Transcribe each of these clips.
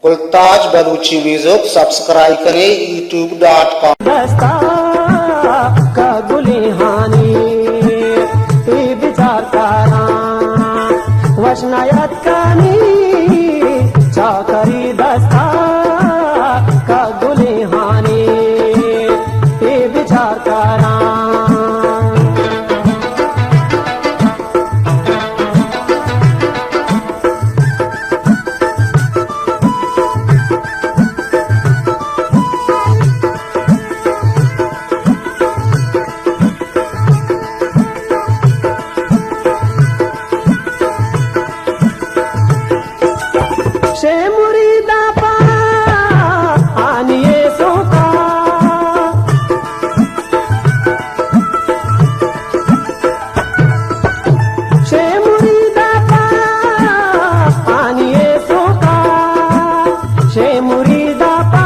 गुलताज Balochi music subscribe करें youtube.com। दस्ता का गुलिहानी विचार करा वशनायत कानी चाकरी दस्ता का गुलिहानी विचार करा शे मुरीदा पा आनिए सोका शे मुरीदा पा आनिए सोका शे मुरीदा पा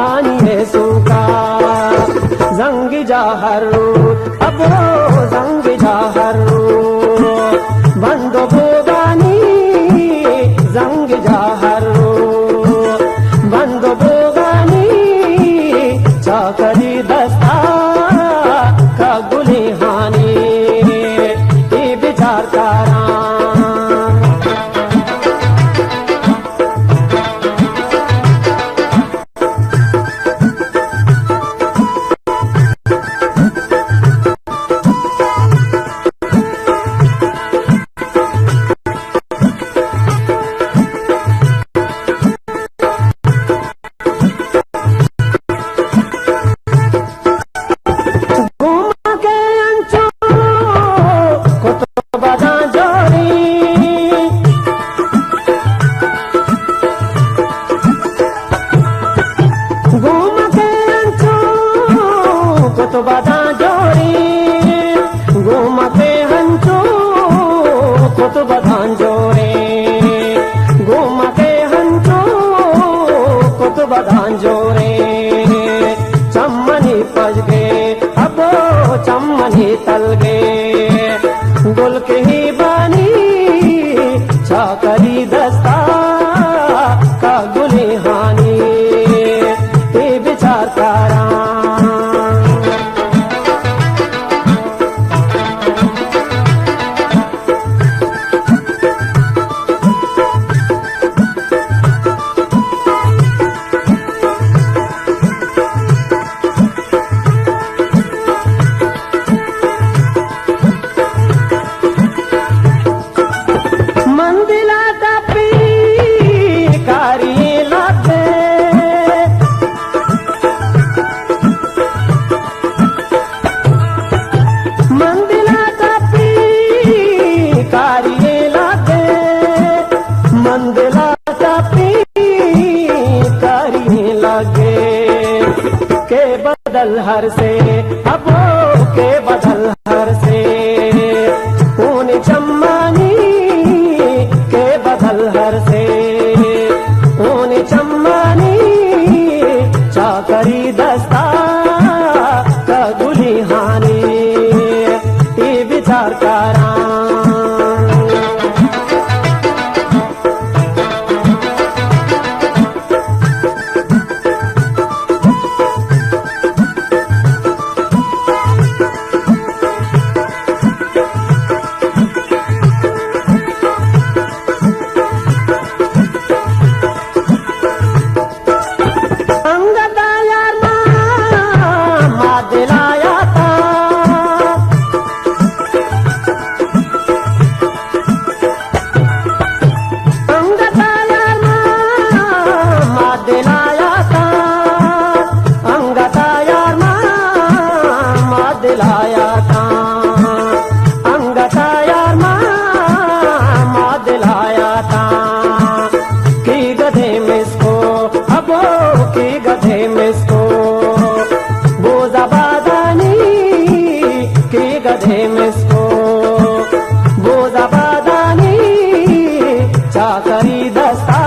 आनिए सोका जंग जाहरो अबो जंग जाहरो बंदो बोगानी जंग जाहरो बंद बोगानी चाकरी दस्ता का गुलिहानी विचार करा तो बदा जोड़ी घूमते हंचो तो बदा जोड़े घूमते हंचो तो बदा जोड़े चम्मनी पज गए अब चम्मनी तल गए गुल के ही बानी चाकरी दस्ता का गुलिहानी विचार करा के बदल हर से अबो के बदल हर से ऊन चम्मानी के बदल हर से ऊन चम्मानी चाकरी दस्ता का गुलिहानी विचार करा चाकरी दस्ता